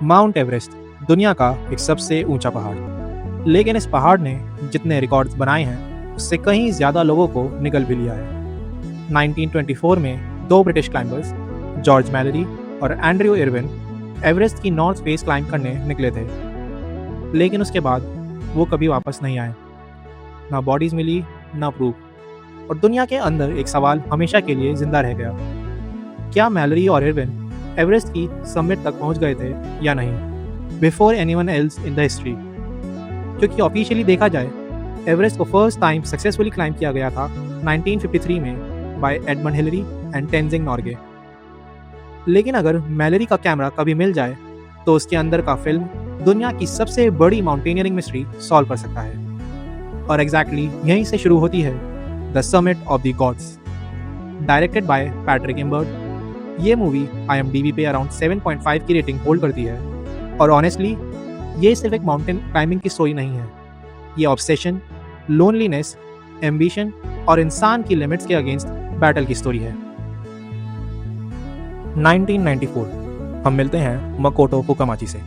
Mount Everest दुनिया का एक सबसे ऊंचा पहाड़, लेकिन इस पहाड़ ने जितने रिकॉर्ड्स बनाए हैं उससे कहीं ज़्यादा लोगों को निगल भी लिया है। 1924 में दो ब्रिटिश क्लाइंबर्स जॉर्ज मैलरी और एंड्रयू इरविन एवरेस्ट की नॉर्थ फेस क्लाइंब करने निकले थे, लेकिन उसके बाद वो कभी वापस नहीं आए। ना बॉडीज मिली, ना प्रूफ, और दुनिया के अंदर एक सवाल हमेशा के लिए जिंदा रह गया। क्या मैलरी और इरविन एवरेस्ट की समिट तक पहुंच गए थे या नहीं, before anyone else in the history? क्योंकि ऑफिशियली देखा जाए एवरेस्ट को फर्स्ट टाइम सक्सेसफुली क्लाइंब किया गया था 1953 में by Edmund Hillary and Tenzing Norgay. लेकिन अगर मैलरी का कैमरा कभी मिल जाए तो उसके अंदर का फिल्म दुनिया की सबसे बड़ी माउंटेनियरिंग मिस्ट्री सॉल्व कर सकता है। और एग्जैक्टली यहीं से शुरू होती है the summit of the gods, directed by Patrick Embert. ये मूवी IMDb पे अराउंड 7.5 की रेटिंग होल्ड करती है, और ऑनेस्टली ये सिर्फ एक माउंटेन क्लाइंबिंग की स्टोरी नहीं है। ये ऑब्सेशन, लोनलीनेस, एम्बिशन और इंसान की लिमिट्स के अगेंस्ट बैटल की स्टोरी है। 1994 हम मिलते हैं मकोटो फुकामाची से,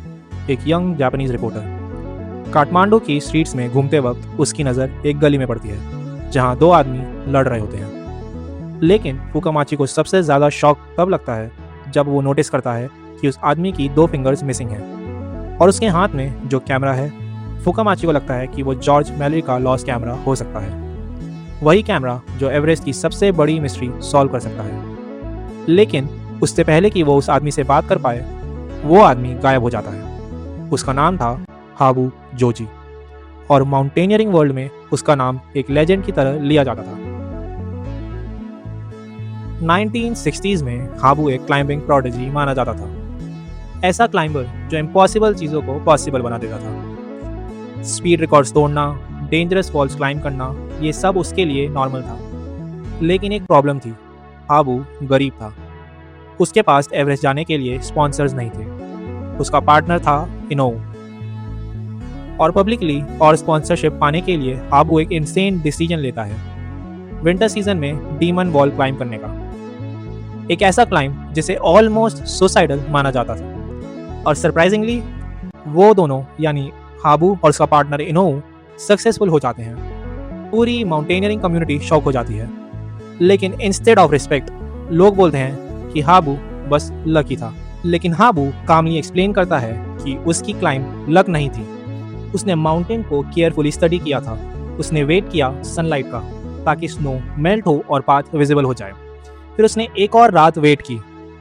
एक यंग जापानीज रिपोर्टर। काठमांडू की स्ट्रीट्स में घूमते वक्त उसकी नज़र एक गली में पड़ती है जहां दो आदमी लड़ रहे होते हैं। लेकिन फुकामाची को सबसे ज़्यादा शॉक तब लगता है जब वो नोटिस करता है कि उस आदमी की 2 फिंगर्स मिसिंग हैं, और उसके हाथ में जो कैमरा है, फुकामाची को लगता है कि वो जॉर्ज मैलरी का लॉस्ट कैमरा हो सकता है, वही कैमरा जो एवरेस्ट की सबसे बड़ी मिस्ट्री सॉल्व कर सकता है। लेकिन उससे पहले कि वो उस आदमी से बात कर पाए, वो आदमी गायब हो जाता है। उसका नाम था हाबू जोजी, और माउंटेनियरिंग वर्ल्ड में उसका नाम एक लेजेंड की तरह लिया जाता था। 1960s में हाबू एक क्लाइंबिंग प्रोडिजी माना जाता था, ऐसा क्लाइंबर जो इम्पॉसिबल चीज़ों को पॉसिबल बना देता था। स्पीड रिकॉर्ड्स तोड़ना, डेंजरस वॉल्स क्लाइंब करना, ये सब उसके लिए नॉर्मल था। लेकिन एक प्रॉब्लम थी, हाबू गरीब था। उसके पास एवरेस्ट जाने के लिए स्पॉन्सर्स नहीं थे। उसका पार्टनर था इनोऊ, और पब्लिकली और स्पॉन्सरशिप पाने के लिए हाबू एक इंसेन डिसीजन लेता है, विंटर सीजन में डीमन वॉल क्लाइंब करने का। एक ऐसा क्लाइंब जिसे ऑलमोस्ट सुसाइडल माना जाता था, और सरप्राइजिंगली वो दोनों यानी हाबू और उसका पार्टनर इनोऊ सक्सेसफुल हो जाते हैं। पूरी माउंटेनियरिंग कम्युनिटी शॉक हो जाती है, लेकिन इंस्टेड ऑफ रिस्पेक्ट लोग बोलते हैं कि हाबू बस लकी था। लेकिन हाबू कामली एक्सप्लेन करता है कि उसकी क्लाइंब लक नहीं थी। उसने माउंटेन को केयरफुली स्टडी किया था। उसने वेट किया सनलाइट का, ताकि स्नो मेल्ट हो और पाथ विजिबल हो जाए। फिर उसने एक और रात वेट की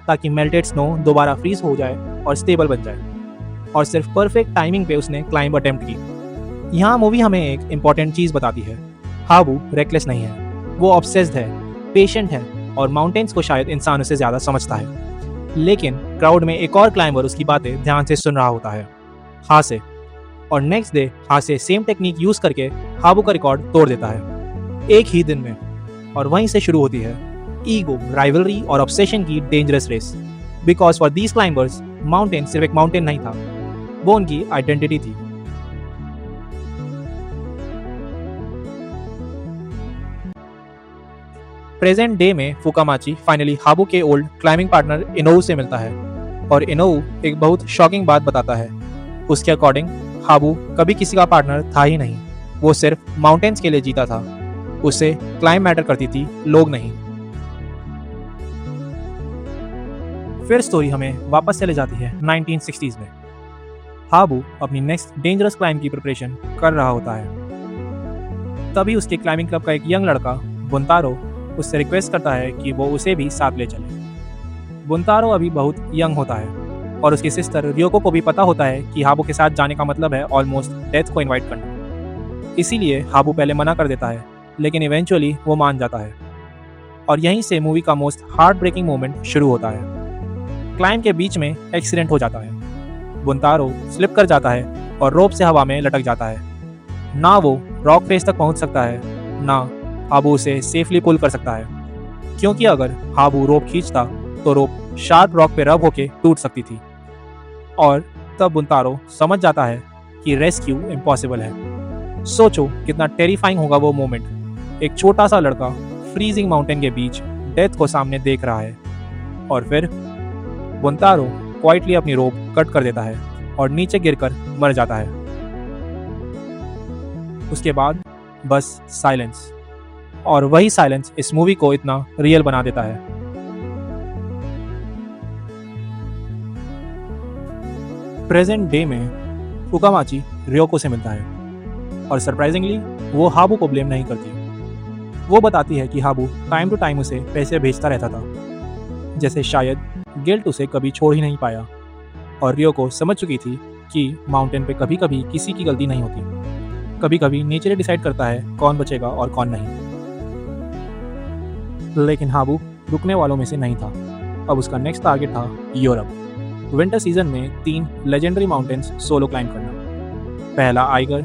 ताकि मेल्टेड स्नो दोबारा फ्रीज हो जाए और स्टेबल बन जाए, और सिर्फ परफेक्ट टाइमिंग पे उसने क्लाइंब अटेम्प्ट की। यहाँ मूवी हमें एक इंपॉर्टेंट चीज़ बताती है, हाबू रेकलेस नहीं है, वो ऑब्सेस्ड है, पेशेंट है, और माउंटेन्स को शायद इंसान उससे ज़्यादा समझता है। लेकिन क्राउड में एक और क्लाइंबर उसकी बातें ध्यान से सुन रहा होता है, हासे, और next day Hase same technique use करके हाबू का रिकॉर्ड तोड़ देता है, एक ही दिन में। और वहीं से शुरू होती है ईगो, राइवलरी और ऑब्सेशन की dangerous race. Because for these climbers mountain सिर्फ एक माउंटेन नहीं था, वो उनकी आइडेंटिटी थी। प्रेजेंट डे में फुकामाची फाइनली हाबू के ओल्ड क्लाइंबिंग पार्टनर इनोऊ से मिलता है, और इनोऊ एक बहुत शॉकिंग बात बताता है। उसके अकॉर्डिंग हाबू कभी किसी का पार्टनर था ही नहीं, वो सिर्फ माउंटेन्स के लिए जीता था। उसे क्लाइंब मैटर करती थी, लोग नहीं। फिर स्टोरी हमें वापस चले जाती है 1960s में। हाबू अपनी नेक्स्ट डेंजरस क्लाइंब की प्रिपरेशन कर रहा होता है। तभी उसके क्लाइंबिंग क्लब का एक यंग लड़का बुंतारो उससे रिक्वेस्ट करता है कि वो उसे भी साथ ले चले। बुंतारो अभी बहुत यंग होता है, और उसकी सिस्टर रियोको को भी पता होता है कि हाबू के साथ जाने का मतलब है ऑलमोस्ट डेथ को इनवाइट करना। इसीलिए हाबू पहले मना कर देता है, लेकिन इवेंचुअली वो मान जाता है, और यहीं से मूवी का मोस्ट हार्ट ब्रेकिंग मोमेंट शुरू होता है। क्लाइंब के बीच में एक्सीडेंट हो जाता है। बुंतारो स्लिप कर जाता है और रोप से हवा में लटक जाता है। ना वो रॉक फेस तक पहुंच सकता है, ना हाबू उसे सेफली पुल कर सकता है, क्योंकि अगर हाबू रोप खींचता तो रोप शार्प रॉक पे रब होके टूट सकती थी। और तब बुंतारो समझ जाता है कि रेस्क्यू इम्पॉसिबल है। सोचो कितना टेरिफाइंग होगा वो मोमेंट। एक छोटा सा लड़का फ्रीजिंग माउंटेन के बीच डेथ को सामने देख रहा है, और फिर बुंतारो क्वाइटली अपनी रोप कट कर देता है और नीचे गिरकर मर जाता है। उसके बाद बस साइलेंस, और वही साइलेंस इस मूवी को इतना रियल बना देता है। प्रेजेंट डे में फुकामाची रियोको से मिलता है और सरप्राइजिंगली वो हाबू को ब्लेम नहीं करती। वो बताती है कि हाबू टाइम टू टाइम उसे पैसे भेजता रहता था, जैसे शायद गिल्ट उसे कभी छोड़ ही नहीं पाया। और रियोको समझ चुकी थी कि माउंटेन पे कभी कभी किसी की गलती नहीं होती, कभी कभी नेचर डिसाइड करता है कौन बचेगा और कौन नहीं। लेकिन हाबू रुकने वालों में से नहीं था। अब उसका नेक्स्ट टारगेट था यूरोप। विंटर सीजन में 3 लेजेंडरी माउंटेन्स सोलो क्लाइंब करना। पहला आइगर,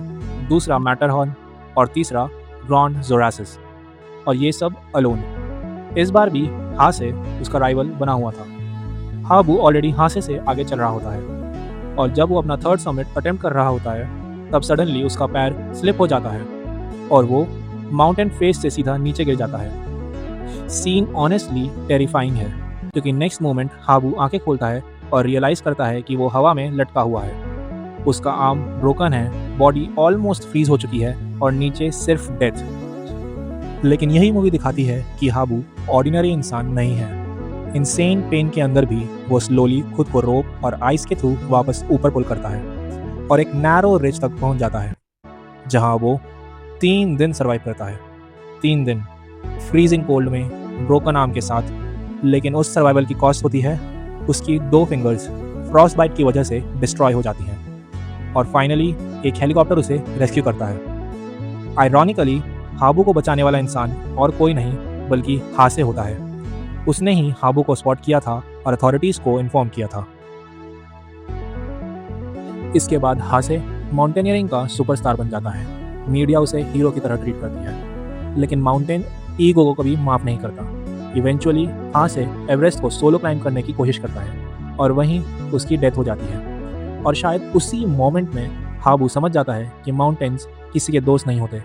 दूसरा मैटरहॉर्न और तीसरा ग्रॉन्ड जोरासिस, और ये सब अलोन। इस बार भी हासे उसका राइवल बना हुआ था। हाबू ऑलरेडी हासे से आगे चल रहा होता है, और जब वो अपना 3rd समिट अटेम्प्ट कर रहा होता है तब सडनली उसका पैर स्लिप हो जाता है और वो माउंटेन फेस से सीधा नीचे गिर जाता है। सीन ऑनेस्टली टेरिफाइंग है, क्योंकि नेक्स्ट मोमेंट हाबू आंखें खोलता है और रियलाइज करता है कि वो हवा में लटका हुआ है। उसका आर्म ब्रोकन है, बॉडी ऑलमोस्ट फ्रीज हो चुकी है और नीचे सिर्फ डेथ। लेकिन यही मूवी दिखाती है कि हाबू ऑर्डिनरी इंसान नहीं है। इनसेन पेन के अंदर भी वो स्लोली खुद को रोप और आइस के थ्रू वापस ऊपर पुल करता है और एक नैरो रिज तक पहुंच जाता है, जहां वो 3 दिन सर्वाइव करता है। 3 दिन फ्रीजिंग कोल्ड में, ब्रोकन आर्म के साथ। लेकिन उस सर्वाइवल की कॉस्ट होती है उसकी 2 फिंगर्स फ्रॉस्ट बाइट की वजह से डिस्ट्रॉय हो जाती हैं, और फाइनली एक हेलीकॉप्टर उसे रेस्क्यू करता है। आयरॉनिकली हाबू को बचाने वाला इंसान और कोई नहीं बल्कि हासे होता है। उसने ही हाबू को स्पॉट किया था और अथॉरिटीज को इन्फॉर्म किया था। इसके बाद हासे माउंटेनियरिंग का सुपरस्टार बन जाता है। मीडिया उसे हीरो की तरह ट्रीट करती है, लेकिन माउंटेन ईगो को कभी माफ नहीं करता। इवेंचुअली हासे एवरेस्ट को सोलो क्लाइंब करने की कोशिश करता है और वहीं उसकी डेथ हो जाती है। और शायद उसी मोमेंट में हाबू समझ जाता है कि माउंटेन्स किसी के दोस्त नहीं होते,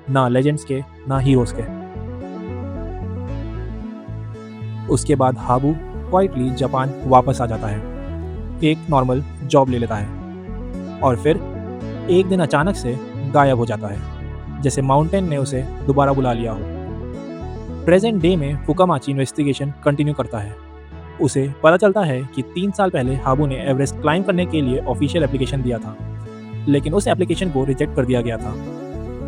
ना लेजेंड्स के ना हीरोज के। उसके बाद हाबू क्वाइटली जापान वापस आ जाता है, एक नॉर्मल जॉब ले लेता है और फिर एक दिन अचानक से गायब हो जाता है, जैसे माउंटेन ने उसे दोबारा बुला लिया हो। प्रेजेंट डे में फुकामाची इन्वेस्टिगेशन कंटिन्यू करता है। उसे पता चलता है कि 3 साल पहले हाबू ने एवरेस्ट क्लाइंब करने के लिए ऑफिशियल एप्लीकेशन दिया था, लेकिन उस एप्लीकेशन को रिजेक्ट कर दिया गया था।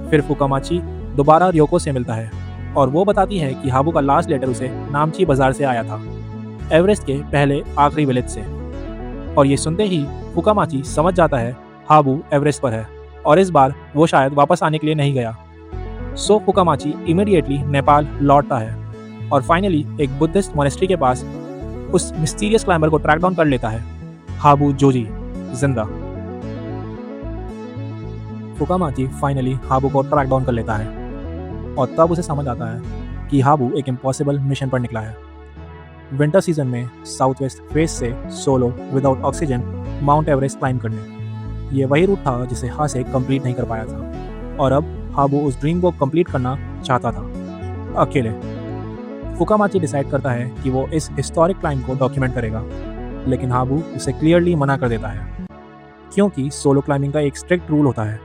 फिर फुकामाची दोबारा रियोको से मिलता है और वो बताती है कि हाबू का लास्ट लेटर उसे नामची बाजार से आया था, एवरेस्ट के पहले आखिरी विलेज से। और ये सुनते ही फुकामाची समझ जाता है हाबू एवरेस्ट पर है और इस बार वो शायद वापस आने के लिए नहीं गया। सो फुकामाची इमीडिएटली नेपाल लौटता है और फाइनली एक बुद्धिस्ट मोनेस्ट्री के पास उस मिस्टीरियस क्लाइंबर को ट्रैक डाउन कर लेता है, हाबू जोजी जिंदा। फुकामाची फाइनली हाबू को ट्रैक डाउन कर लेता है और तब उसे समझ आता है कि हाबू एक इम्पॉसिबल मिशन पर निकला है। विंटर सीजन में साउथ वेस्ट फेस से solo without oxygen mount Everest climb करने। ये वही रूट था जिसे हासे कंप्लीट नहीं कर पाया था और अब हाबू उस ड्रीम को कंप्लीट करना चाहता था अकेले। फुकामाची डिसाइड करता है कि वो इस हिस्टोरिक क्लाइंब को डॉक्यूमेंट करेगा, लेकिन हाबू उसे क्लियरली मना कर देता है, क्योंकि सोलो क्लाइंबिंग का एक स्ट्रिक्ट रूल होता है,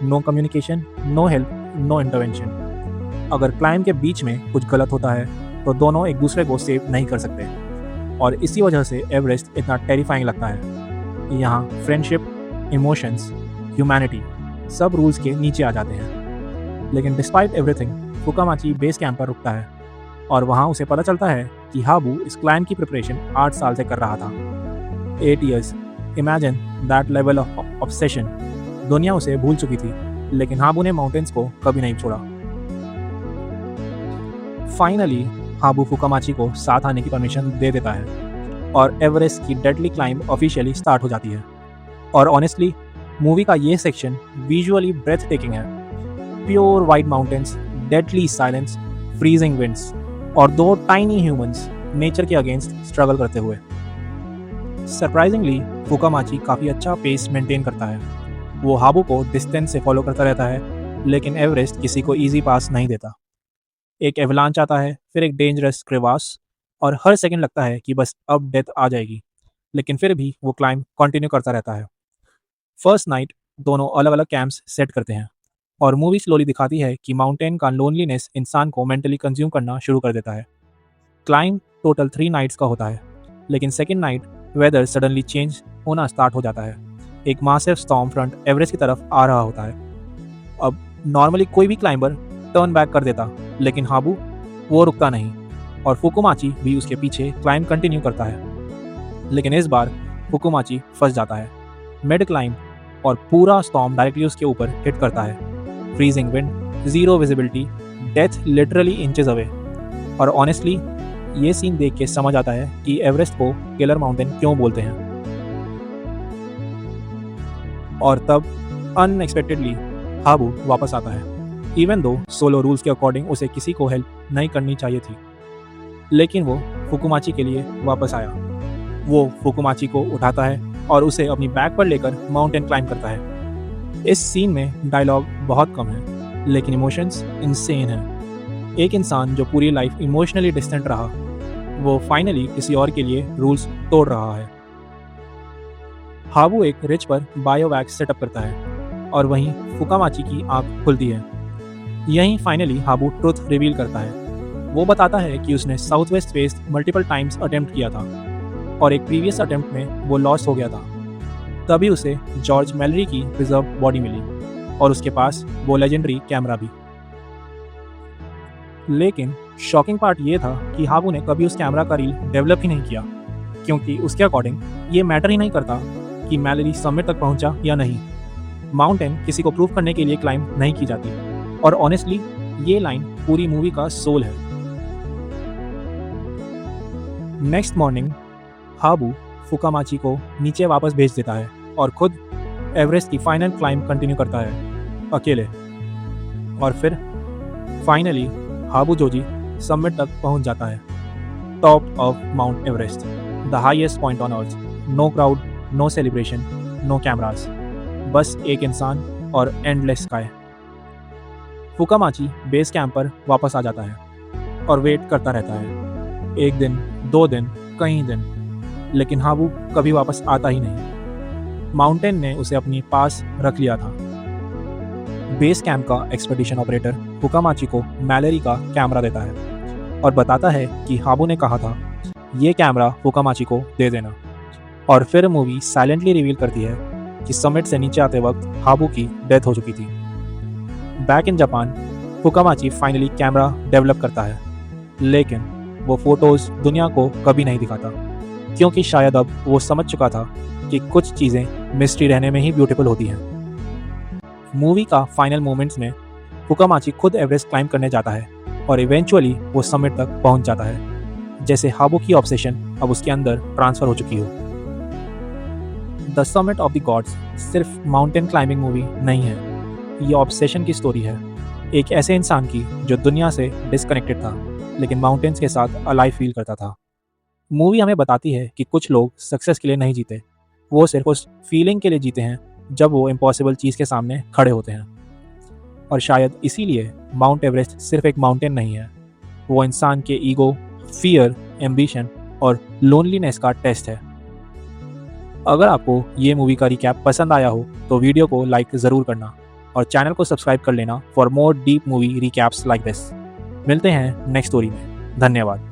no communication, no help, no intervention. अगर क्लाइंब के बीच में कुछ गलत होता है तो दोनों एक दूसरे को सेव नहीं कर सकते, और इसी वजह से एवरेस्ट इतना टेरिफाइंग लगता है। यहाँ फ्रेंडशिप, इमोशंस, ह्यूमैनिटी सब रूल्स के नीचे आ जाते हैं। लेकिन डिस्पाइट एवरीथिंग फुकामाची बेस कैंप पर रुकता है और वहाँ उसे पता चलता है कि हाबू इस क्लाइंब की प्रिपरेशन 8 साल से कर रहा था। 8 years, imagine that level of obsession. दुनिया उसे भूल चुकी थी, लेकिन हाबू ने माउंटेन्स को कभी नहीं छोड़ा। फाइनली हाबू फुकामाची को साथ आने की परमिशन दे देता है और एवरेस्ट की डेडली क्लाइंब ऑफिशियली स्टार्ट हो जाती है। और ऑनेस्टली मूवी का ये सेक्शन विजुअली ब्रेथ टेकिंग है। Pure white mountains, deadly silence, freezing winds और 2 टाइनी ह्यूमंस नेचर के अगेंस्ट स्ट्रगल करते हुए। सरप्राइजिंगली फुकामाची काफ़ी अच्छा पेस मेंटेन करता है। वो हाबू को डिस्टेंस से फॉलो करता रहता है, लेकिन एवरेस्ट किसी को इजी पास नहीं देता। एक एवलांच आता है, फिर एक डेंजरस क्रेवास, और हर सेकंड लगता है कि बस अब डेथ आ जाएगी। लेकिन फिर भी वो क्लाइंब कंटिन्यू करता रहता है। फर्स्ट नाइट दोनों अलग अलग कैंप्स सेट करते हैं और मूवी स्लोली दिखाती है कि माउंटेन का लोनलीनेस इंसान को मेंटली कंज्यूम करना शुरू कर देता है। क्लाइंब टोटल 3 नाइट्स का होता है, लेकिन second night weather suddenly change होना स्टार्ट हो जाता है। एक मासिव स्टॉर्म फ्रंट एवरेस्ट की तरफ आ रहा होता है। अब नॉर्मली कोई भी क्लाइंबर टर्न बैक कर देता, लेकिन हाबू वो रुकता नहीं और फुकुमाची भी उसके पीछे क्लाइंब कंटिन्यू करता है। लेकिन इस बार फुकुमाची फंस जाता है मिड क्लाइंब और पूरा स्टॉर्म डायरेक्टली उसके ऊपर हिट करता है। Freezing wind, zero visibility, death literally inches away. और ऑनेस्टली ये सीन देख के समझ आता है कि एवरेस्ट को किलर माउंटेन क्यों बोलते हैं। और तब अनएक्सपेक्टेडली हाबू वापस आता है। इवन दो सोलो रूल्स के अकॉर्डिंग उसे किसी को हेल्प नहीं करनी चाहिए थी, लेकिन वो फुकुमाची के लिए वापस आया। वो फुकुमाची को उठाता है और उसे अपनी बैक पर लेकर माउंटेन क्लाइंब करता है। इस सीन में डायलॉग बहुत कम है, लेकिन इमोशंस इनसेन है। एक इंसान जो पूरी लाइफ इमोशनली डिस्टेंट रहा, वो फाइनली किसी और के लिए रूल्स तोड़ रहा है। हाबू एक रिच पर बायोवैक्स सेटअप करता है और वहीं फुकुमाची की आंख खुलती है। यहीं फाइनली हाबू ट्रुथ रिवील करता है। वो बताता है कि उसने south west face multiple times attempt किया था और एक प्रीवियस अटेम्प्ट में वो लॉस हो गया था। तभी उसे जॉर्ज मैलरी की प्रिजर्व बॉडी मिली और उसके पास वो लेजेंडरी कैमरा भी। लेकिन शॉकिंग पार्ट ये था कि हाबू ने कभी उस कैमरा का रील डेवलप ही नहीं किया, क्योंकि उसके अकॉर्डिंग ये मैटर ही नहीं करता कि मैलरी समिट तक पहुंचा या नहीं। माउंटेन किसी को प्रूव करने के लिए क्लाइंब नहीं की जाती। और ऑनेस्टली ये लाइन पूरी मूवी का सोल है। नेक्स्ट मॉर्निंग हाबू फुकुमाची को नीचे वापस भेज देता है और खुद एवरेस्ट की फाइनल क्लाइंब कंटिन्यू करता है अकेले। और फिर फाइनली हाबू जोजी समिट तक पहुंच जाता है, top of Mount Everest, the highest point on earth. No crowd, no celebration, no cameras, बस एक इंसान और एंडलेस स्काई। फुकुमाची बेस कैंप पर वापस आ जाता है और वेट करता रहता है। 1 दिन, 2 दिन, कई दिन, लेकिन हाबू कभी वापस आता ही नहीं। माउंटेन ने उसे अपने पास रख लिया था। बेस कैंप का एक्सपेडिशन ऑपरेटर फुकुमाची को मैलरी का कैमरा देता है और बताता है कि हाबू ने कहा था ये कैमरा फुकुमाची को दे देना। और फिर मूवी साइलेंटली रिवील करती है कि समिट से नीचे आते वक्त हाबू की डेथ हो चुकी थी। Back in Japan Fukumachi finally camera develop करता है, लेकिन वो फोटोज दुनिया को कभी नहीं दिखाता, क्योंकि शायद अब वो समझ चुका था कि कुछ चीज़ें मिस्ट्री रहने में ही ब्यूटीफुल होती हैं। मूवी का फाइनल मोमेंट्स में फुकुमाची खुद एवरेस्ट क्लाइंब करने जाता है और इवेंचुअली वो समिट तक पहुंच जाता है, जैसे हाबू की ऑब्सेशन अब उसके अंदर ट्रांसफर हो चुकी हो। The summit of the God's सिर्फ माउंटेन क्लाइंबिंग मूवी नहीं है, ये ऑब्सेशन की स्टोरी है। एक ऐसे इंसान की जो दुनिया से डिस्कनेक्टेड था, लेकिन माउंटेन्स के साथ अलाइव फील करता था। मूवी हमें बताती है कि कुछ लोग सक्सेस के लिए नहीं जीते, वो सिर्फ उस फीलिंग के लिए जीते हैं जब वो इम्पॉसिबल चीज़ के सामने खड़े होते हैं। और शायद इसीलिए माउंट एवरेस्ट सिर्फ एक माउंटेन नहीं है, वो इंसान के ईगो, फियर, एम्बिशन और लोनलीनेस का टेस्ट है। अगर आपको ये मूवी का रिकैप पसंद आया हो तो वीडियो को लाइक ज़रूर करना और चैनल को सब्सक्राइब कर लेना for more deep movie recaps like this. मिलते हैं नेक्स्ट स्टोरी में। धन्यवाद।